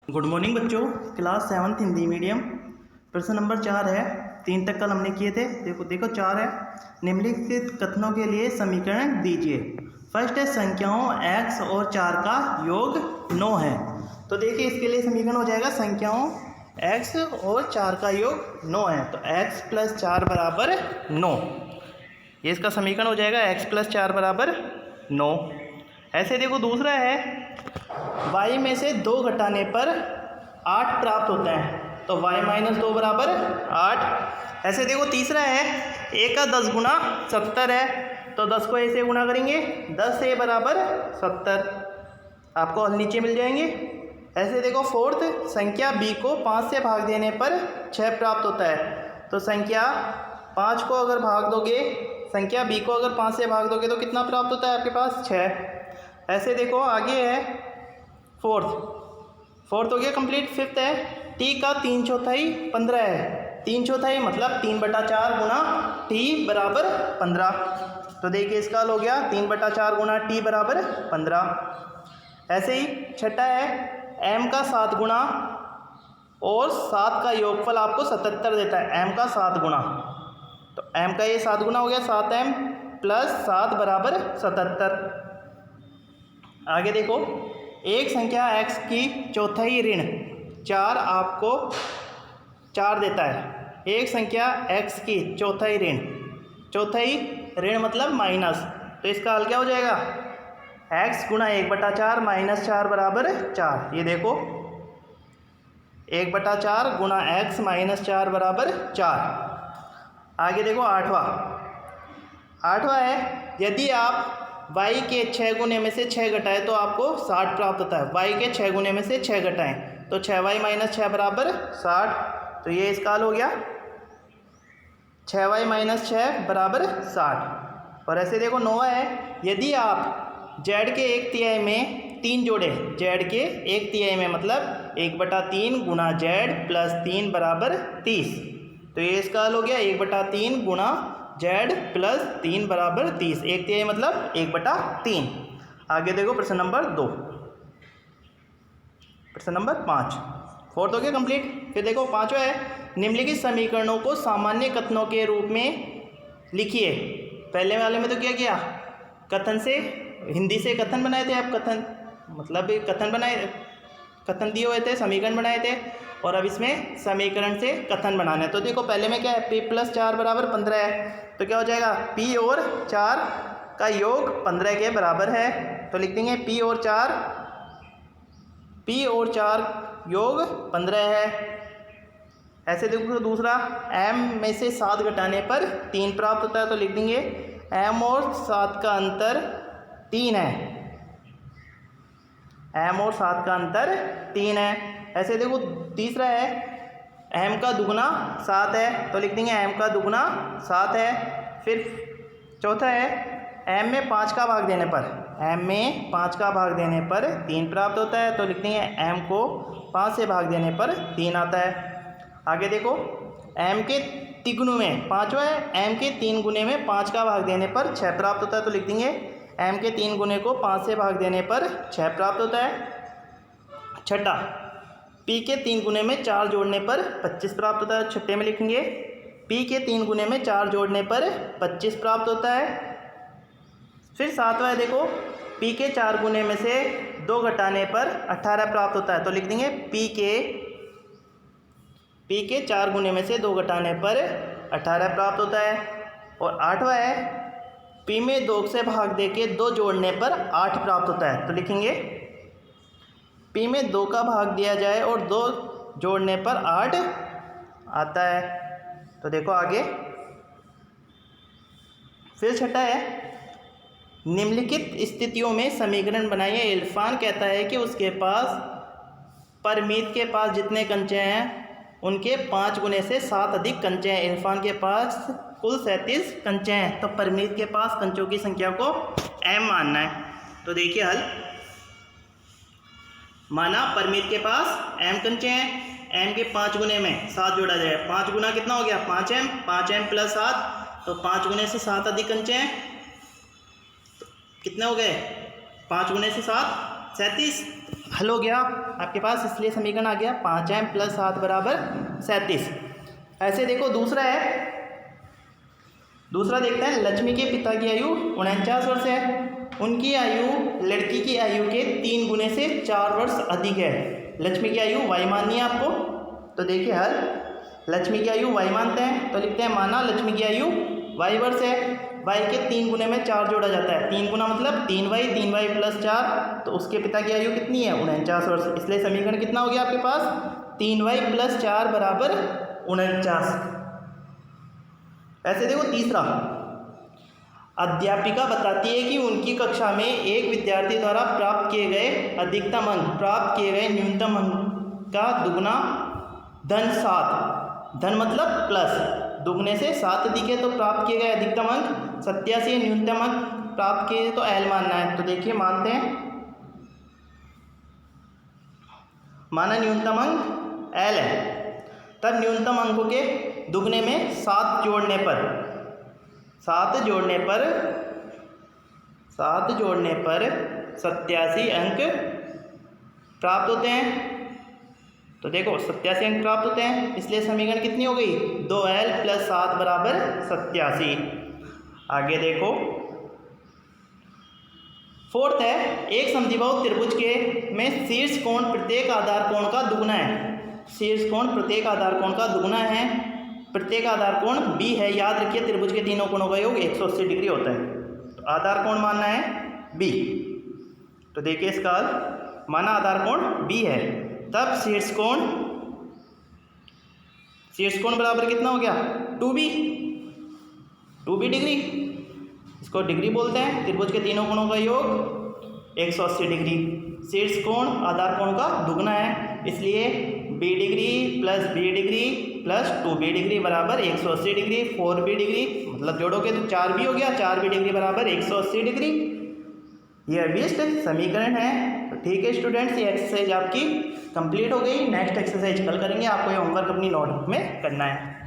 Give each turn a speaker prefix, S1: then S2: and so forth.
S1: Good morning बच्चों। Class 7 Hindi medium प्रश्न number 4 है। 3 तक कल हमने किए थे। देखो 4 है। निम्नलिखित कथनों के लिए समीकरण दीजिए। फर्स्ट है संख्याओं x और 4 का योग 9 है। तो देखिए इसके लिए समीकरण हो जाएगा संख्याओं x और 4 का योग 9 है। तो x + 4 बराबर 9। ये इसका समीकरण हो जाएगा x + 4 बराबर 9। ऐसे देखो दूसरा है y में से 2 घटाने पर 8 प्राप्त होता है। तो y - 2 बराबर 8। ऐसे देखो तीसरा है a का 10 गुना 70 है। तो 10 को a से गुना करेंगे 10a बराबर 70। आपको हल नीचे मिल जाएंगे। ऐसे देखो फोर्थ संख्या b को 5 से भाग देने पर 6 प्राप्त होता है। तो संख्या 5 को अगर भाग दोगे, संख्या b को अगर 5 से भाग दोगे तो कितना प्राप्त होता है आपके पास 6। ऐसे देखो आगे है फोर्थ हो गया कंप्लीट। फिफ्थ है t का 3/4 15 है। 3/4 मतलब 3/4 गुना t बराबर 15। तो देखिए इसका हल हो गया 3/4 गुना t बराबर 15। ऐसे ही छठा है m का 7 गुना और 7 का योगफल आपको 77 देता है। m का 7 गुना, तो m का ये 7 गुना हो गया 7m + 7 बराबर 77। आगे देखो एक संख्या x की चौथाई ऋण 4 आपको 4 देता है। एक संख्या x की चौथाई ऋण मतलब माइनस। तो इसका हल क्या हो जाएगा x गुना 1/4 - 4 बराबर 4। ये देखो 1/4 गुना x - 4 बराबर 4। आगे देखो आठवां है यदि आप y के 6 गुने में से 6 घटाएं तो आपको 60 प्राप्त होता है। y के 6 गुने में से 6 घटाएं तो 6y - 6 बराबर 60। तो ये इसका हल हो गया 6y - 6 बराबर 60। और ऐसे देखो 9वां है यदि आप z के 1/3 में 3 जोड़े, z के 1/3 में मतलब 1/3 गुना z + 3 बराबर 30। तो ये इसका हल हो गया 1/3 गुना z + 3 बराबर 30। 1/3 मतलब 1/3। आगे देखो प्रश्न नंबर 2। प्रश्न नंबर 5 फोर्थ हो गया कंप्लीट। फिर देखो पांचवा है निम्नलिखित समीकरणों को सामान्य कथनों के रूप में लिखिए। पहले वाले में तो क्या किया, कथन से हिंदी से कथन बनाए थे आप। कथन मतलब कथन दिए हुए थे, समीकरण बनाए थे। और अब इसमें समीकरण से कथन बनाना है। तो देखो पहले में क्या है p + 4 बराबर 15 है। तो क्या हो जाएगा p और 4 का योग 15 के बराबर है। तो लिख देंगे p और 4 योग 15 है। ऐसे देखो दूसरा m में से 7 घटाने पर 3 प्राप्त होता है। तो लिख देंगे m और 7 का अंतर 3 है। m और 7 का अंतर 3 है। ऐसे देखो तीसरा है m का दुगुना 7 है। तो लिख देंगे m का दुगुना 7 है। फिर चौथा है m में 5 का भाग देने पर 3 प्राप्त होता है। तो लिख देंगे m को 5 से भाग देने पर 3 आता है। आगे देखो m के तिगुने में पाँचवा है m के 3 गुने में 5 का भाग देने पर 6 प्राप्त होता है। तो लिख देंगे m के 3 गुने को 5 से भाग देने पर 6 प्राप्त होता है। छठा p के 3 गुने में 4 जोड़ने पर 25 प्राप्त होता है। छठे में लिखेंगे p के 3 गुने में 4 जोड़ने पर 25 प्राप्त होता है। फिर सातवां है देखो p के 4 गुने में से 2 घटाने पर 18 प्राप्त होता है। तो लिख देंगे p के 4 गुने में से 2 घटाने पर 18 प्राप्त होता है। और आठवां है p में 2 से भाग देके 2 जोड़ने पर 8 प्राप्त होता है। तो लिखेंगे p में 2 का भाग दिया जाए और 2 जोड़ने पर 8 आता है। तो देखो आगे फिर छठा है निम्नलिखित स्थितियों में समीकरण बनाइए। इरफान कहता है कि उसके पास परमीत के पास जितने कंचे हैं उनके 5 गुने से 7 अधिक कंचे हैं। इरफान के पास कुल 37 कंचे हैं। तो परमीत के पास कंचों की संख्या को m मानना है। तो देखिए हल माना परमीत के पास m कंचे हैं, m के 5 गुने में 7 जोड़ा जाए। 5 गुना कितना हो गया 5m, 5m + 7। तो 5 गुने से 7 अधिक कंचे हैं तो कितने हो गए 5 गुने से 7 37। हल हो गया आपके पास, इसलिए समीकरण आ गया 5m + 7 बराबर 37। ऐसे देखो दूसरा है, दूसरा देखते हैं। लक्ष्मी के पिता की आयु 49 वर्ष है, उनकी आयु लड़की की आयु के 3 गुने से 4 वर्ष अधिक है। लक्ष्मी की आयु y माननी है आपको, तो देखिए हल, लक्ष्मी की आयु y मानते हैं तो लिखते हैं माना लक्ष्मी की आयु y वर्ष है, y के 3 गुने में 4 जोड़ा जाता है, 3 गुना मतलब 3y + 4, तो उसके पिता की आयु कितनी है 49 वर्ष। इसलिए समीकरण कितना हो गया आपके पास 3y + 4 बराबर 49। ऐसे देखो तीसरा, अध्यापिका बताती है कि उनकी कक्षा में एक विद्यार्थी द्वारा प्राप्त किए गए अधिकतम अंक प्राप्त किए गए न्यूनतम अंक का दुगना धन 7, धन मतलब प्लस, दुगने से 7 अधिक है तो प्राप्त किए गए अधिकतम अंक 87 है, न्यूनतम अंक प्राप्त किए तो L मानना है। तो देखिए मानते हैं, माना न्यूनतम अंक L है, तब न्यूनतम अंकों के दुगने में 7 जोड़ने पर 87 अंक प्राप्त होते हैं। तो देखो 87 अंक प्राप्त होते हैं, इसलिए समीकरण कितनी हो गई 2L + 7 बराबर 87। आगे देखो फोर्थ है, एक समद्विबाहु त्रिभुज के में शीर्ष कोण प्रत्येक आधार कोण का दुगुना है। शीर्ष कोण प्रत्येक आधार कोण का दुगुना है, प्रत्येक आधार कोण b है। याद रखिए त्रिभुज के तीनों कोणों का योग 180 डिग्री होता है, तो आधार कोण मानना है b। तो देखिए इसका माना आधार कोण b है, तब शीर्ष कोण बराबर कितना हो गया 2b डिग्री, इसको डिग्री बोलते हैं। त्रिभुज के तीनों कोणों का योग 180 डिग्री, शीर्ष कोण आधार कोण का दुगना है, इसलिए b degree + b degree + 2b degree बराबर 180 डिग्री। 4b डिग्री मतलब जोड़ोगे तो 4b हो गया, 4b डिग्री बराबर 180 डिग्री। ये अभिष्ट समीकरण है। तो ठीक है स्टूडेंट्स, ये एक्सरसाइज आपकी कंप्लीट हो गई। नेक्स्ट एक्सरसाइज कल करेंगे, आपको ये होमवर्क अपनी नोटबुक में करना है।